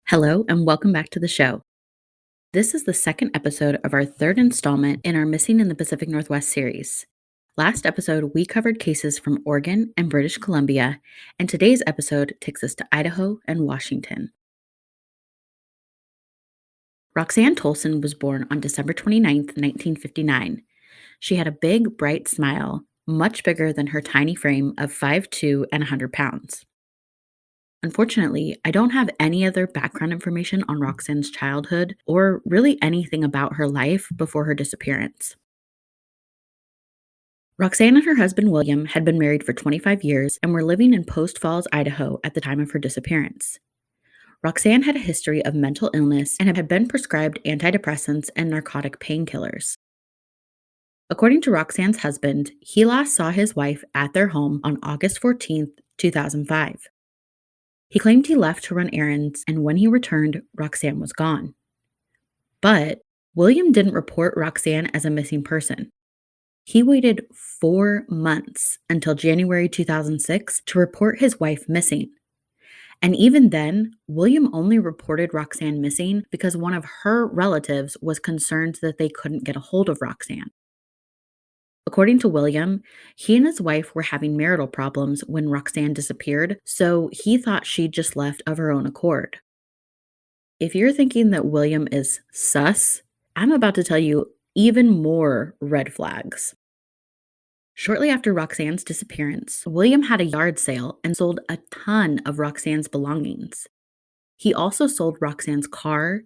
Hello, and welcome back to the show. This is the second episode of our third installment in our Missing in the Pacific Northwest series. Last episode, we covered cases from Oregon and British Columbia, and today's episode takes us to Idaho and Washington. Roxann Tolson was born on December 29th, 1959. She had a big, bright smile, much bigger than her tiny frame of 5'2" and 100 pounds. Unfortunately, I don't have any other background information on Roxann's childhood or really anything about her life before her disappearance. Roxann and her husband William had been married for 25 years and were living in Post Falls, Idaho at the time of her disappearance. Roxann had a history of mental illness and had been prescribed antidepressants and narcotic painkillers. According to Roxann's husband, he last saw his wife at their home on August 14th, 2005. He claimed he left to run errands, and when he returned, Roxann was gone. But William didn't report Roxann as a missing person. He waited 4 months until January 2006 to report his wife missing. And even then, William only reported Roxann missing because one of her relatives was concerned that they couldn't get a hold of Roxann. According to William, he and his wife were having marital problems when Roxann disappeared, so he thought she'd just left of her own accord. If you're thinking that William is sus, I'm about to tell you even more red flags. Shortly after Roxann's disappearance, William had a yard sale and sold a ton of Roxann's belongings. He also sold Roxann's car,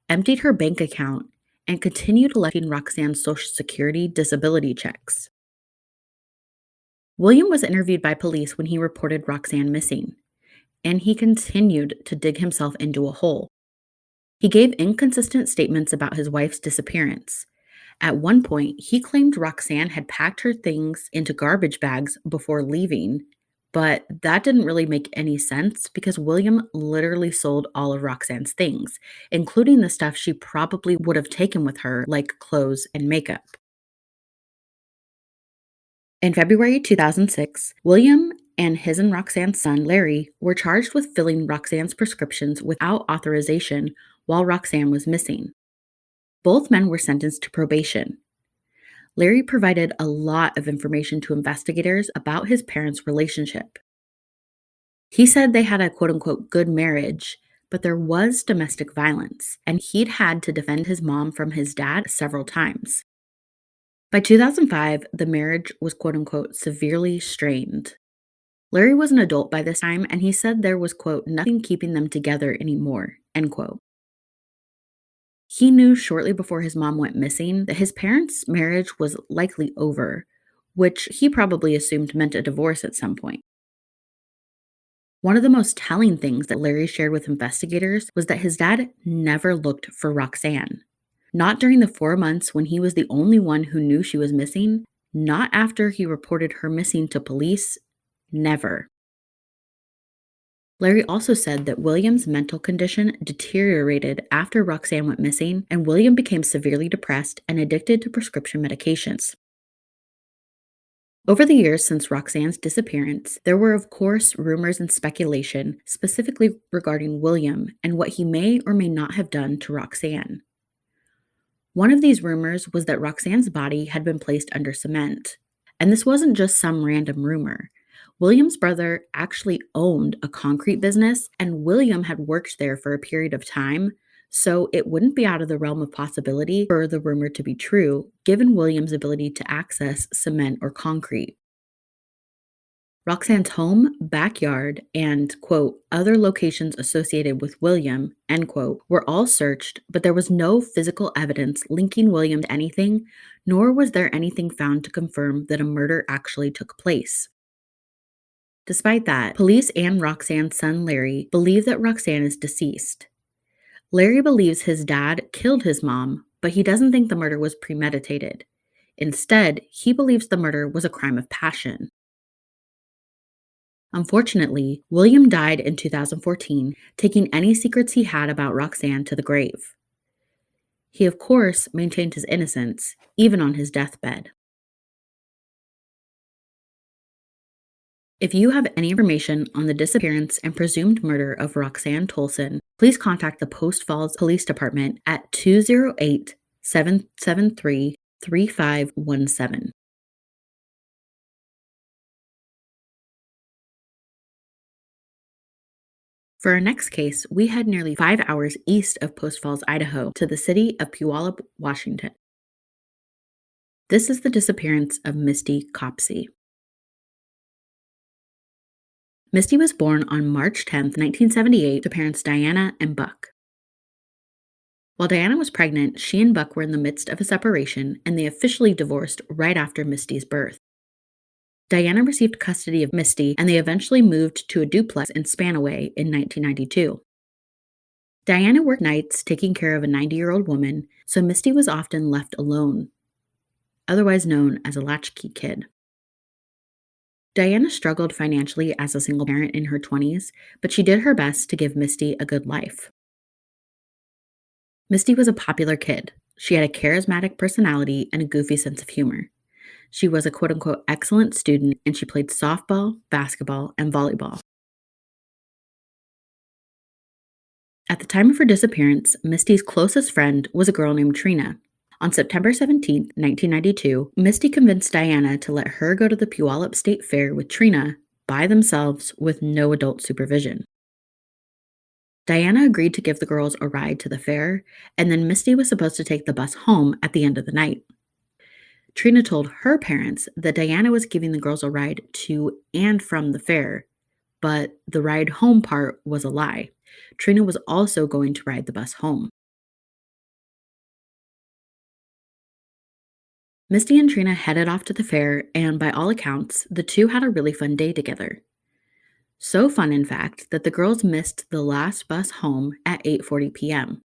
emptied her bank account, and continued collecting Roxann's Social Security disability checks. William was interviewed by police when he reported Roxann missing, and he continued to dig himself into a hole. He gave inconsistent statements about his wife's disappearance. At one point, he claimed Roxann had packed her things into garbage bags before leaving, but that didn't really make any sense because William literally sold all of Roxann's things, including the stuff she probably would have taken with her, like clothes and makeup. In February 2006, William and his and Roxann's son, Larry, were charged with filling Roxann's prescriptions without authorization while Roxann was missing. Both men were sentenced to probation. Larry provided a lot of information to investigators about his parents' relationship. He said they had a quote unquote good marriage, but there was domestic violence, and he'd had to defend his mom from his dad several times. By 2005, the marriage was quote unquote severely strained. Larry was an adult by this time, and he said there was quote nothing keeping them together anymore, end quote. He knew shortly before his mom went missing that his parents' marriage was likely over, which he probably assumed meant a divorce at some point. One of the most telling things that Larry shared with investigators was that his dad never looked for Roxann. Not during the 4 months when he was the only one who knew she was missing, not after he reported her missing to police, never. Larry also said that William's mental condition deteriorated after Roxann went missing, and William became severely depressed and addicted to prescription medications. Over the years since Roxann's disappearance, there were, of course, rumors and speculation specifically regarding William and what he may or may not have done to Roxann. One of these rumors was that Roxann's body had been placed under cement. And this wasn't just some random rumor. William's brother actually owned a concrete business, and William had worked there for a period of time, so it wouldn't be out of the realm of possibility for the rumor to be true, given William's ability to access cement or concrete. Roxann's home, backyard, and, quote, other locations associated with William, end quote, were all searched, but there was no physical evidence linking William to anything, nor was there anything found to confirm that a murder actually took place. Despite that, police and Roxann's son Larry believe that Roxann is deceased. Larry believes his dad killed his mom, but he doesn't think the murder was premeditated. Instead, he believes the murder was a crime of passion. Unfortunately, William died in 2014, taking any secrets he had about Roxann to the grave. He, of course, maintained his innocence, even on his deathbed. If you have any information on the disappearance and presumed murder of Roxann Tolson, please contact the Post Falls Police Department at 208 773 3517. For our next case, we head nearly 5 hours east of Post Falls, Idaho, to the city of Puyallup, Washington. This is the disappearance of Misty Copsey. Misty was born on March 10, 1978, to parents Diana and Buck. While Diana was pregnant, she and Buck were in the midst of a separation, and they officially divorced right after Misty's birth. Diana received custody of Misty, and they eventually moved to a duplex in Spanaway in 1992. Diana worked nights taking care of a 90-year-old woman, so Misty was often left alone, otherwise known as a latchkey kid. Diana struggled financially as a single parent in her 20s, but she did her best to give Misty a good life. Misty was a popular kid. She had a charismatic personality and a goofy sense of humor. She was a quote-unquote excellent student, and she played softball, basketball, and volleyball. At the time of her disappearance, Misty's closest friend was a girl named Trina. On September 17, 1992, Misty convinced Diana to let her go to the Puyallup State Fair with Trina by themselves with no adult supervision. Diana agreed to give the girls a ride to the fair, and then Misty was supposed to take the bus home at the end of the night. Trina told her parents that Diana was giving the girls a ride to and from the fair, but the ride home part was a lie. Trina was also going to ride the bus home. Misty and Trina headed off to the fair, and by all accounts, the two had a really fun day together. So fun, in fact, that the girls missed the last bus home at 8:40 p.m.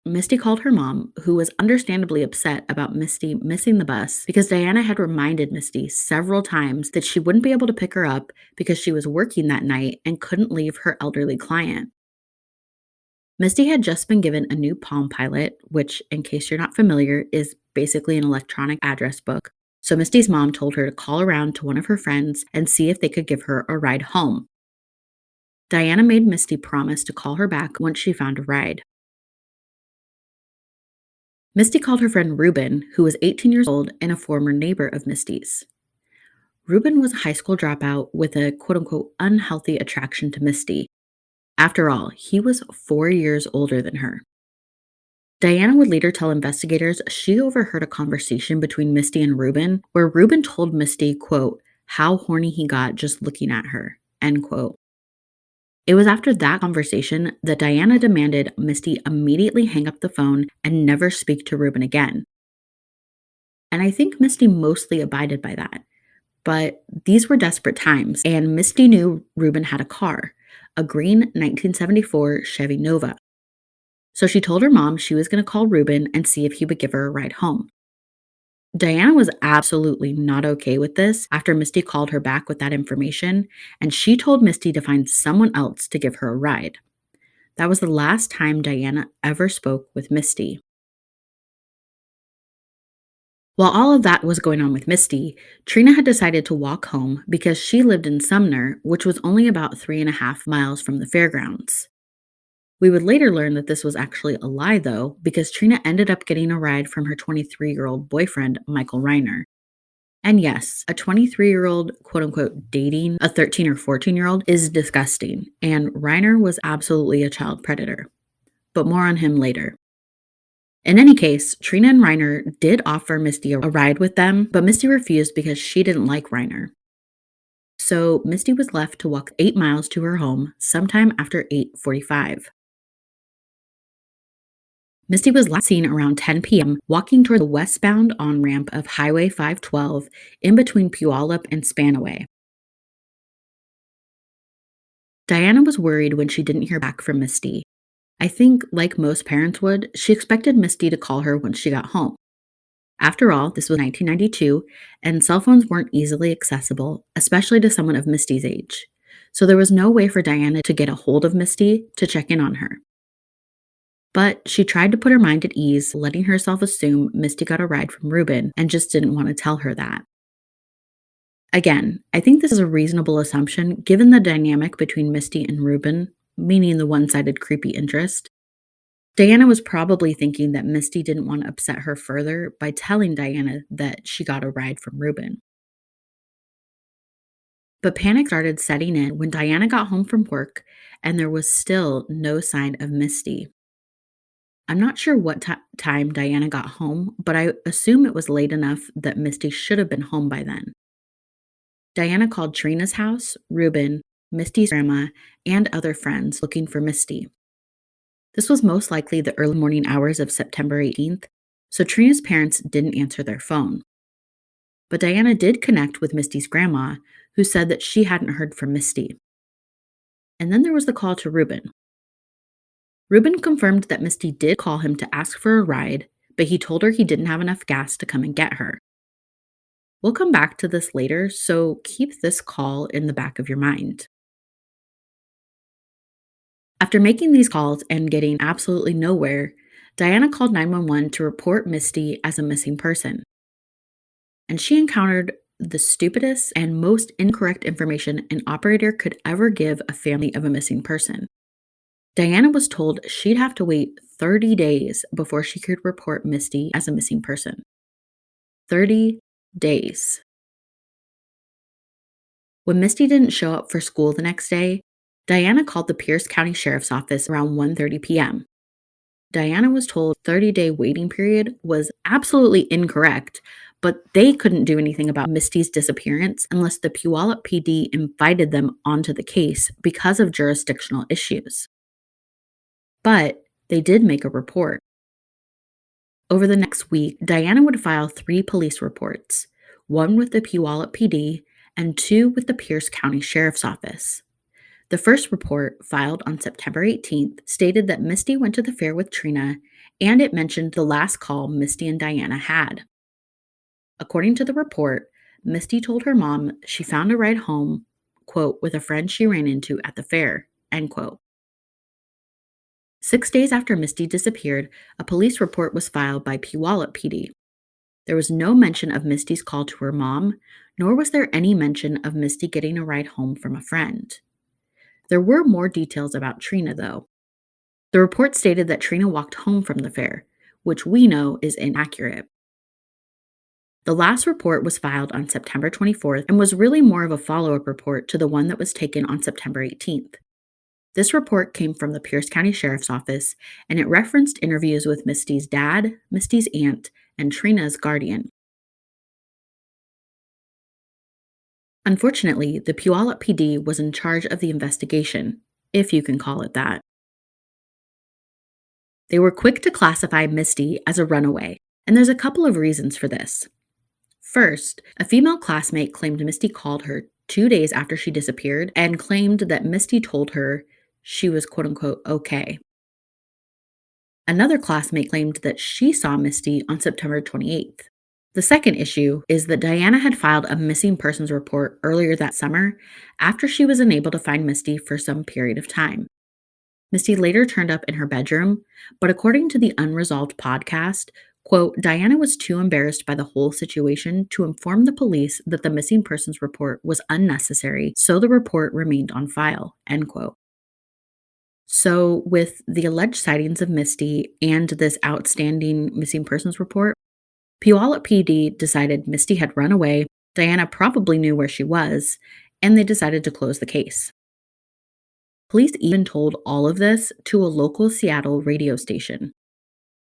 Misty called her mom, who was understandably upset about Misty missing the bus because Diana had reminded Misty several times that she wouldn't be able to pick her up because she was working that night and couldn't leave her elderly client. Misty had just been given a new Palm Pilot, which, in case you're not familiar, is basically an electronic address book. So Misty's mom told her to call around to one of her friends and see if they could give her a ride home. Diana made Misty promise to call her back once she found a ride. Misty called her friend Ruben, who was 18 years old and a former neighbor of Misty's. Ruben was a high school dropout with a quote-unquote unhealthy attraction to Misty. After all, he was 4 years older than her. Diana would later tell investigators she overheard a conversation between Misty and Ruben where Ruben told Misty, quote, how horny he got just looking at her, end quote. It was after that conversation that Diana demanded Misty immediately hang up the phone and never speak to Ruben again. And I think Misty mostly abided by that. But these were desperate times, and Misty knew Ruben had a car, a green 1974 Chevy Nova. So she told her mom she was going to call Ruben and see if he would give her a ride home. Diana was absolutely not okay with this after Misty called her back with that information, and she told Misty to find someone else to give her a ride. That was the last time Diana ever spoke with Misty. While all of that was going on with Misty, Trina had decided to walk home because she lived in Sumner, which was only about 3.5 miles from the fairgrounds. We would later learn that this was actually a lie, though, because Trina ended up getting a ride from her 23-year-old boyfriend, Michael Reiner. And yes, a 23-year-old, quote-unquote, dating a 13 or 14-year-old is disgusting, and Reiner was absolutely a child predator. But more on him later. In any case, Trina and Reiner did offer Misty a ride with them, but Misty refused because she didn't like Reiner. So Misty was left to walk 8 miles to her home sometime after 8:45. Misty was last seen around 10 p.m. walking toward the westbound on-ramp of Highway 512 in between Puyallup and Spanaway. Diana was worried when she didn't hear back from Misty. I think, like most parents would, she expected Misty to call her when she got home. After all, this was 1992, and cell phones weren't easily accessible, especially to someone of Misty's age. So there was no way for Diana to get a hold of Misty to check in on her. But she tried to put her mind at ease, letting herself assume Misty got a ride from Ruben and just didn't want to tell her that. Again, I think this is a reasonable assumption given the dynamic between Misty and Ruben, meaning the one sided creepy interest. Diana was probably thinking that Misty didn't want to upset her further by telling Diana that she got a ride from Ruben. But panic started setting in when Diana got home from work and there was still no sign of Misty. I'm not sure what time Diana got home, but I assume it was late enough that Misty should have been home by then. Diana called Trina's house, Ruben, Misty's grandma, and other friends looking for Misty. This was most likely the early morning hours of September 18th, so Trina's parents didn't answer their phone. But Diana did connect with Misty's grandma, who said that she hadn't heard from Misty. And then there was the call to Ruben. Ruben confirmed that Misty did call him to ask for a ride, but he told her he didn't have enough gas to come and get her. We'll come back to this later, so keep this call in the back of your mind. After making these calls and getting absolutely nowhere, Diana called 911 to report Misty as a missing person. And she encountered the stupidest and most incorrect information an operator could ever give a family of a missing person. Diana was told she'd have to wait 30 days before she could report Misty as a missing person. 30 days. When Misty didn't show up for school the next day, Diana called the Pierce County Sheriff's Office around 1:30 p.m. Diana was told 30-day waiting period was absolutely incorrect, but they couldn't do anything about Misty's disappearance unless the Puyallup PD invited them onto the case because of jurisdictional issues. But they did make a report. Over the next week, Diana would file 3 police reports, one with the Puyallup PD and 2 with the Pierce County Sheriff's Office. The first report, filed on September 18th, stated that Misty went to the fair with Trina, and it mentioned the last call Misty and Diana had. According to the report, Misty told her mom she found a ride home, quote, with a friend she ran into at the fair, end quote. 6 days after Misty disappeared, a police report was filed by Puyallup PD. There was no mention of Misty's call to her mom, nor was there any mention of Misty getting a ride home from a friend. There were more details about Trina, though. The report stated that Trina walked home from the fair, which we know is inaccurate. The last report was filed on September 24th and was really more of a follow-up report to the one that was taken on September 18th. This report came from the Pierce County Sheriff's Office, and it referenced interviews with Misty's dad, Misty's aunt, and Trina's guardian. Unfortunately, the Puyallup PD was in charge of the investigation, if you can call it that. They were quick to classify Misty as a runaway, and there's a couple of reasons for this. First, a female classmate claimed Misty called her 2 days after she disappeared and claimed that Misty told her she was quote-unquote okay. Another classmate claimed that she saw Misty on September 28th. The second issue is that Diana had filed a missing persons report earlier that summer after she was unable to find Misty for some period of time. Misty later turned up in her bedroom, but according to the Unresolved podcast, quote, Diana was too embarrassed by the whole situation to inform the police that the missing persons report was unnecessary, so the report remained on file, end quote. So with the alleged sightings of Misty and this outstanding missing persons report, Puyallup PD decided Misty had run away, Diana probably knew where she was, and they decided to close the case. Police even told all of this to a local Seattle radio station.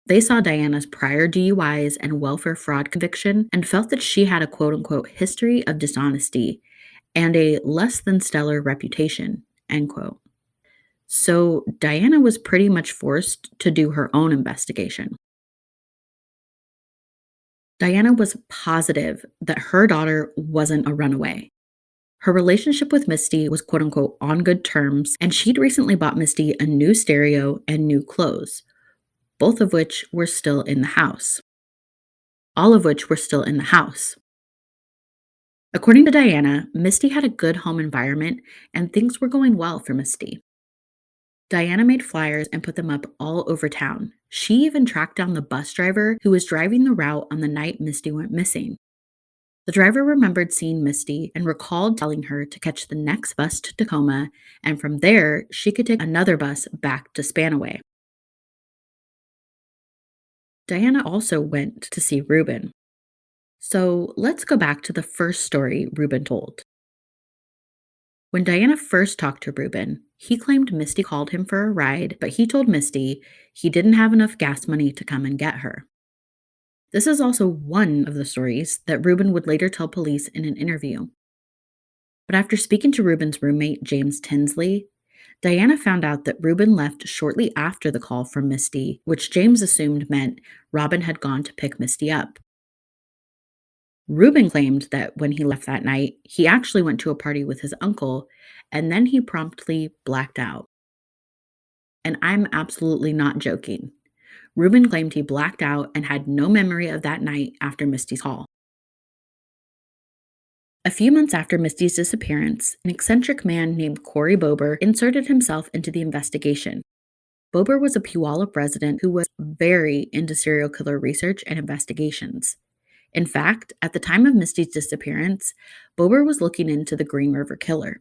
They saw Diana's prior DUIs and welfare fraud conviction and felt that she had a quote-unquote history of dishonesty and a less than stellar reputation, end quote. So Diana was pretty much forced to do her own investigation. Diana was positive that her daughter wasn't a runaway. Her relationship with Misty was quote-unquote on good terms, and she'd recently bought Misty a new stereo and new clothes, both of which were still in the house. All of which were still in the house. According to Diana, Misty had a good home environment, and things were going well for Misty. Diana made flyers and put them up all over town. She even tracked down the bus driver who was driving the route on the night Misty went missing. The driver remembered seeing Misty and recalled telling her to catch the next bus to Tacoma, and from there, she could take another bus back to Spanaway. Diana also went to see Reuben. So let's go back to the first story Reuben told. When Diana first talked to Reuben, he claimed Misty called him for a ride, but he told Misty he didn't have enough gas money to come and get her. This is also one of the stories that Reuben would later tell police in an interview. But after speaking to Reuben's roommate, James Tinsley, Diana found out that Reuben left shortly after the call from Misty, which James assumed meant Robin had gone to pick Misty up. Reuben claimed that when he left that night, he actually went to a party with his uncle, and then he promptly blacked out. And I'm absolutely not joking. Reuben claimed he blacked out and had no memory of that night after Misty's call. A few months after Misty's disappearance, an eccentric man named Corey Bober inserted himself into the investigation. Bober was a Puyallup resident who was very into serial killer research and investigations. In fact, at the time of Misty's disappearance, Bober was looking into the Green River Killer.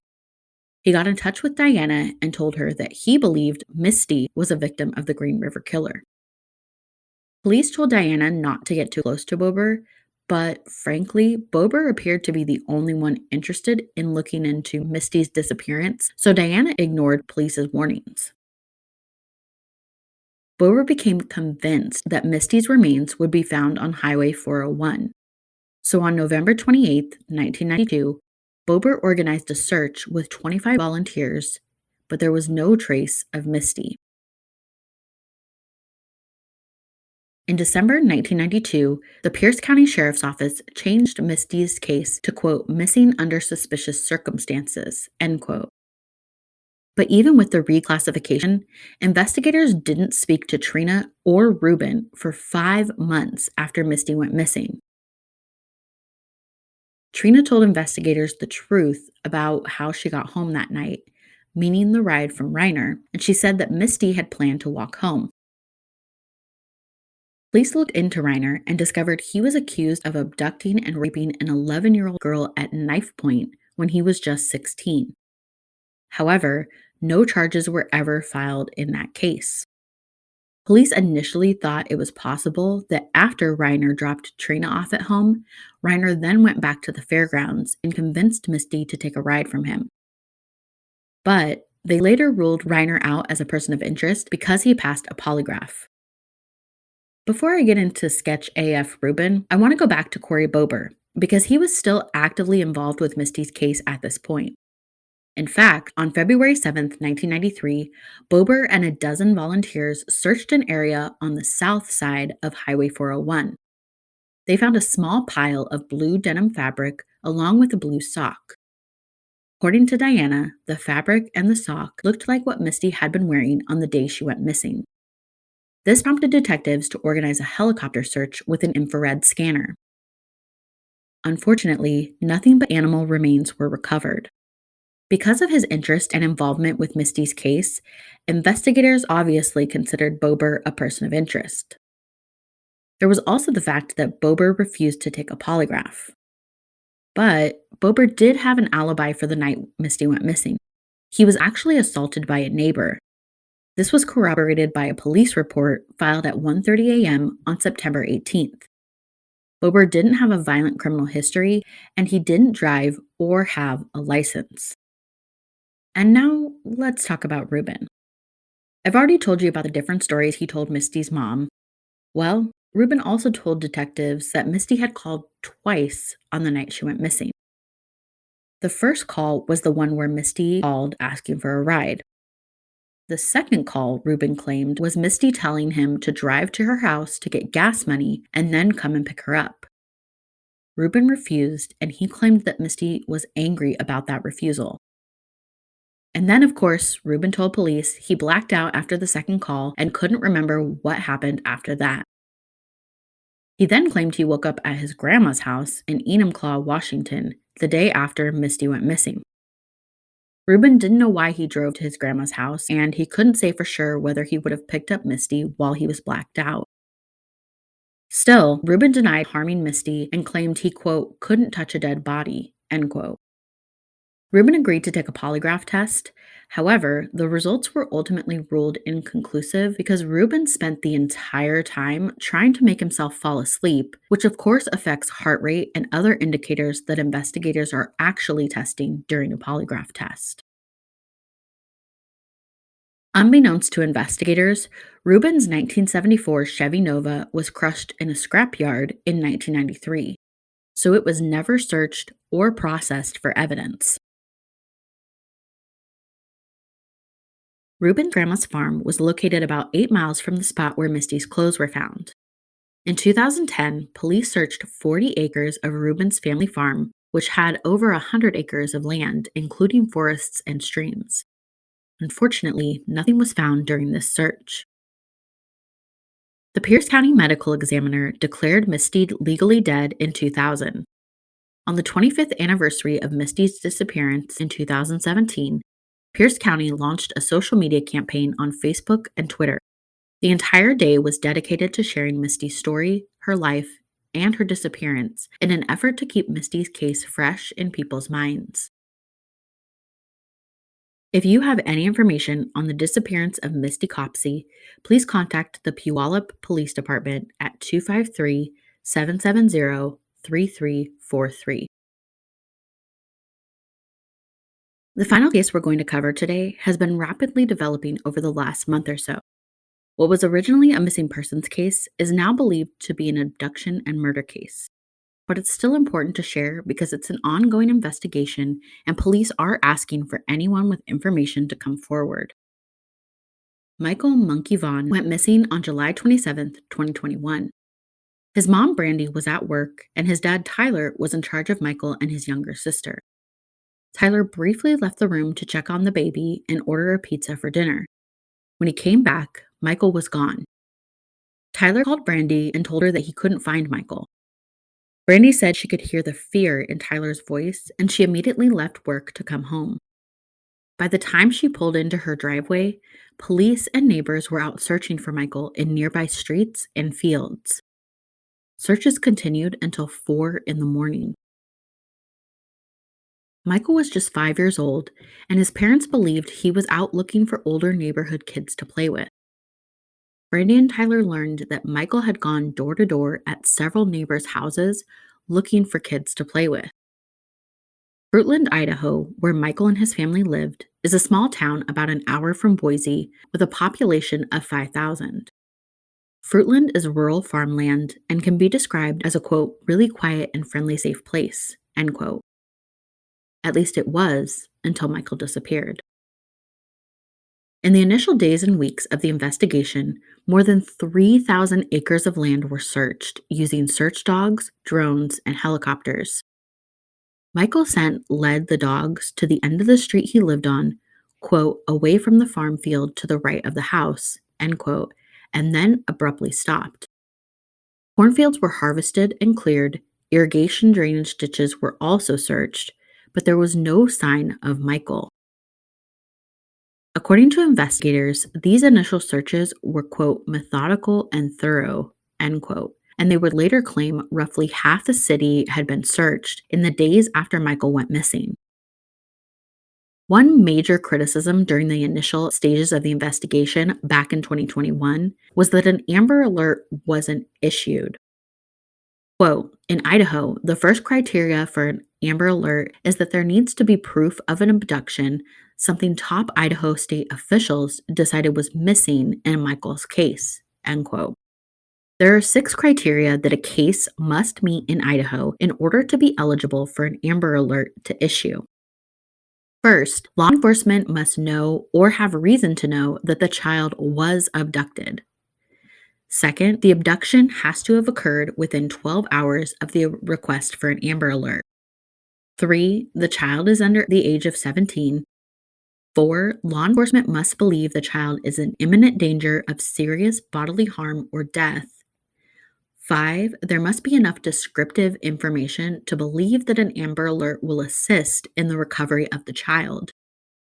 He got in touch with Diana and told her that he believed Misty was a victim of the Green River Killer. Police told Diana not to get too close to Bober, but frankly, Bober appeared to be the only one interested in looking into Misty's disappearance, so Diana ignored police's warnings. Bober became convinced that Misty's remains would be found on Highway 401. So on November 28, 1992, Bober organized a search with 25 volunteers, but there was no trace of Misty. In December 1992, the Pierce County Sheriff's Office changed Misty's case to, quote, missing under suspicious circumstances, end quote. But even with the reclassification, investigators didn't speak to Trina or Reuben for 5 months after Misty went missing. Trina told investigators the truth about how she got home that night, meaning the ride from Reiner, and she said that Misty had planned to walk home. Police looked into Reiner and discovered he was accused of abducting and raping an 11-year-old girl at knife point when he was just 16. However, no charges were ever filed in that case. Police initially thought it was possible that after Reiner dropped Trina off at home, Reiner then went back to the fairgrounds and convinced Misty to take a ride from him. But they later ruled Reiner out as a person of interest because he passed a polygraph. Before I get into sketch AF Reuben, I want to go back to Corey Bober because he was still actively involved with Misty's case at this point. In fact, on February 7, 1993, Bober and a dozen volunteers searched an area on the south side of Highway 401. They found a small pile of blue denim fabric along with a blue sock. According to Diana, the fabric and the sock looked like what Misty had been wearing on the day she went missing. This prompted detectives to organize a helicopter search with an infrared scanner. Unfortunately, nothing but animal remains were recovered. Because of his interest and involvement with Misty's case, investigators obviously considered Bober a person of interest. There was also the fact that Bober refused to take a polygraph. But Bober did have an alibi for the night Misty went missing. He was actually assaulted by a neighbor. This was corroborated by a police report filed at 1:30 a.m. on September 18th. Bober didn't have a violent criminal history, and he didn't drive or have a license. And now, let's talk about Reuben. I've already told you about the different stories he told Misty's mom. Well, Reuben also told detectives that Misty had called twice on the night she went missing. The first call was the one where Misty called asking for a ride. The second call, Reuben claimed, was Misty telling him to drive to her house to get gas money and then come and pick her up. Reuben refused, and he claimed that Misty was angry about that refusal. And then, of course, Reuben told police he blacked out after the second call and couldn't remember what happened after that. He then claimed he woke up at his grandma's house in Enumclaw, Washington, the day after Misty went missing. Reuben didn't know why he drove to his grandma's house, and he couldn't say for sure whether he would have picked up Misty while he was blacked out. Still, Reuben denied harming Misty and claimed he, quote, couldn't touch a dead body, end quote. Reuben agreed to take a polygraph test. However, the results were ultimately ruled inconclusive because Reuben spent the entire time trying to make himself fall asleep, which of course affects heart rate and other indicators that investigators are actually testing during a polygraph test. Unbeknownst to investigators, Reuben's 1974 Chevy Nova was crushed in a scrapyard in 1993, so it was never searched or processed for evidence. Reuben's grandma's farm was located about 8 miles from the spot where Misty's clothes were found. In 2010, police searched 40 acres of Reuben's family farm, which had over 100 acres of land, including forests and streams. Unfortunately, nothing was found during this search. The Pierce County Medical Examiner declared Misty legally dead in 2000. On the 25th anniversary of Misty's disappearance in 2017, Pierce County launched a social media campaign on Facebook and Twitter. The entire day was dedicated to sharing Misty's story, her life, and her disappearance in an effort to keep Misty's case fresh in people's minds. If you have any information on the disappearance of Misty Copsey, please contact the Puyallup Police Department at 253-770-3343. The final case we're going to cover today has been rapidly developing over the last month or so. What was originally a missing persons case is now believed to be an abduction and murder case. But it's still important to share because it's an ongoing investigation and police are asking for anyone with information to come forward. Michael "Monkey" Vaughan went missing on July 27, 2021. His mom, Brandy, was at work, and his dad, Tyler, was in charge of Michael and his younger sister. Tyler briefly left the room to check on the baby and order a pizza for dinner. When he came back, Michael was gone. Tyler called Brandy and told her that he couldn't find Michael. Brandy said she could hear the fear in Tyler's voice, and she immediately left work to come home. By the time she pulled into her driveway, police and neighbors were out searching for Michael in nearby streets and fields. Searches continued until 4 in the morning. Michael was just 5 years old, and his parents believed he was out looking for older neighborhood kids to play with. Brandy and Tyler learned that Michael had gone door to door at several neighbors' houses looking for kids to play with. Fruitland, Idaho, where Michael and his family lived, is a small town about an hour from Boise with a population of 5,000. Fruitland is rural farmland and can be described as a, quote, really quiet and friendly safe place, end quote. At least it was until Michael disappeared. In the initial days and weeks of the investigation, more than 3,000 acres of land were searched using search dogs, drones, and helicopters. Michael led the dogs to the end of the street he lived on, quote, away from the farm field to the right of the house, end quote, and then abruptly stopped. Cornfields were harvested and cleared, irrigation drainage ditches were also searched, but there was no sign of Michael. According to investigators, these initial searches were, quote, methodical and thorough, end quote, and they would later claim roughly half the city had been searched in the days after Michael went missing. One major criticism during the initial stages of the investigation back in 2021 was that an Amber Alert wasn't issued. Quote, in Idaho, the first criteria for an Amber Alert is that there needs to be proof of an abduction, something top Idaho state officials decided was missing in Michael's case, end quote. There are 6 criteria that a case must meet in Idaho in order to be eligible for an Amber Alert to issue. First, law enforcement must know or have reason to know that the child was abducted. Second, the abduction has to have occurred within 12 hours of the request for an Amber Alert. 3, the child is under the age of 17. 4, law enforcement must believe the child is in imminent danger of serious bodily harm or death. 5, there must be enough descriptive information to believe that an Amber Alert will assist in the recovery of the child.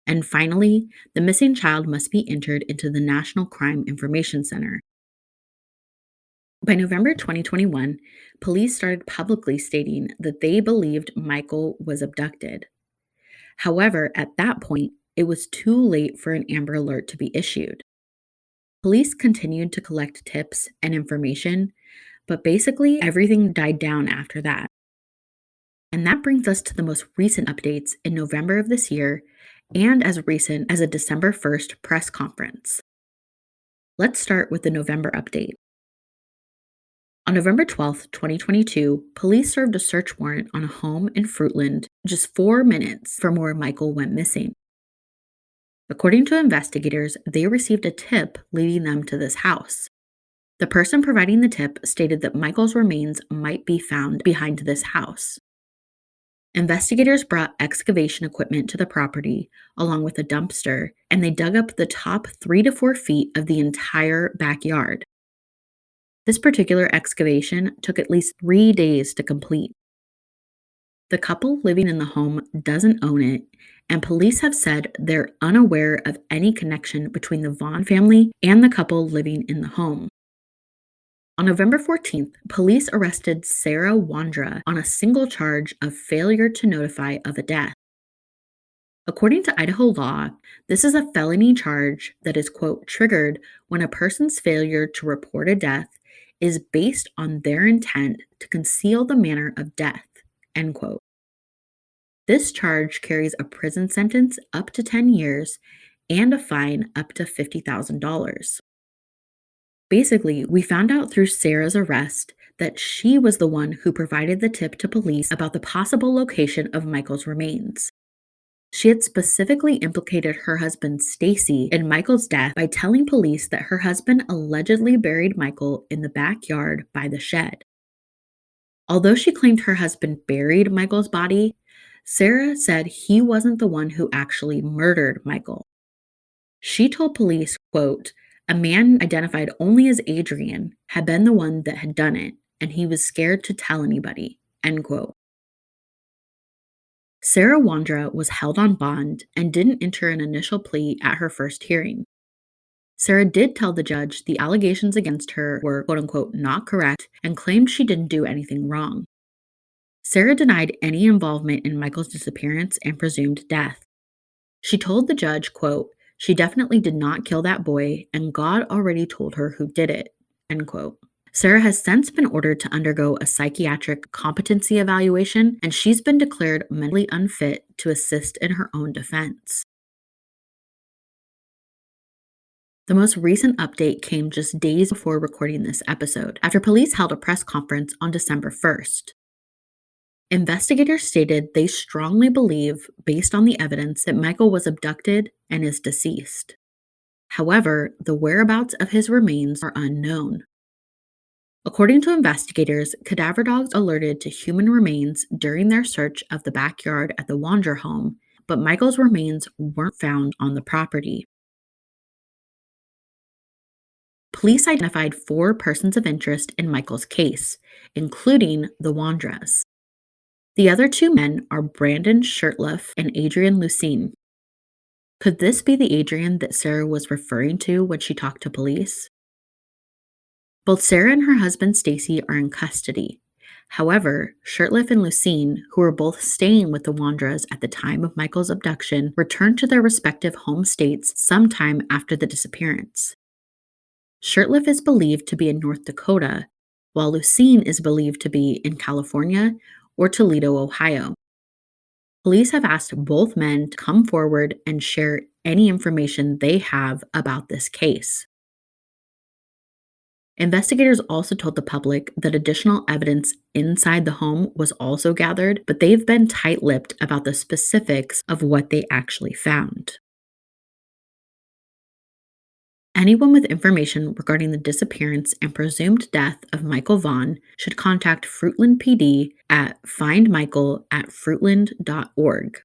And finally, the missing child must be entered into the National Crime Information Center. By November 2021, police started publicly stating that they believed Michael was abducted. However, at that point, it was too late for an Amber Alert to be issued. Police continued to collect tips and information, but basically everything died down after that. And that brings us to the most recent updates in November of this year and as recent as a December 1st press conference. Let's start with the November update. On November 12th, 2022, police served a search warrant on a home in Fruitland just 4 minutes from where Michael went missing. According to investigators, they received a tip leading them to this house. The person providing the tip stated that Michael's remains might be found behind this house. Investigators brought excavation equipment to the property, along with a dumpster, and they dug up the top 3 to 4 feet of the entire backyard. This particular excavation took at least 3 days to complete. The couple living in the home doesn't own it, and police have said they're unaware of any connection between the Vaughan family and the couple living in the home. On November 14th, police arrested Sarah Wandra on a single charge of failure to notify of a death. According to Idaho law, this is a felony charge that is, quote, triggered when a person's failure to report a death is based on their intent to conceal the manner of death, end quote. This charge carries a prison sentence up to 10 years and a fine up to $50,000. Basically, we found out through Sarah's arrest that she was the one who provided the tip to police about the possible location of Michael's remains. She had specifically implicated her husband Stacy in Michael's death by telling police that her husband allegedly buried Michael in the backyard by the shed. Although she claimed her husband buried Michael's body, Sarah said he wasn't the one who actually murdered Michael. She told police, quote, a man identified only as Adrian had been the one that had done it, and he was scared to tell anybody, end quote. Sarah Wandra was held on bond and didn't enter an initial plea at her first hearing. Sarah did tell the judge the allegations against her were quote-unquote not correct and claimed she didn't do anything wrong. Sarah denied any involvement in Michael's disappearance and presumed death. She told the judge, quote, she definitely did not kill that boy, and God already told her who did it, end quote. Sarah has since been ordered to undergo a psychiatric competency evaluation, and she's been declared mentally unfit to assist in her own defense. The most recent update came just days before recording this episode, after police held a press conference on December 1st. Investigators stated they strongly believe, based on the evidence, that Michael was abducted and is deceased. However, the whereabouts of his remains are unknown. According to investigators, cadaver dogs alerted to human remains during their search of the backyard at the Wander home, but Michael's remains weren't found on the property. Police identified 4 persons of interest in Michael's case, including the Wandras. The other 2 men are Brandon Shirtliff and Adrian Lucene. Could this be the Adrian that Sarah was referring to when she talked to police? Both Sarah and her husband Stacy are in custody. However, Shirtliff and Lucene, who were both staying with the Wandras at the time of Michael's abduction, returned to their respective home states sometime after the disappearance. Shirtliff is believed to be in North Dakota, while Lucene is believed to be in California or Toledo, Ohio. Police have asked both men to come forward and share any information they have about this case. Investigators also told the public that additional evidence inside the home was also gathered, but they've been tight-lipped about the specifics of what they actually found. Anyone with information regarding the disappearance and presumed death of Michael Vaughan should contact Fruitland PD at findmichael@fruitland.org.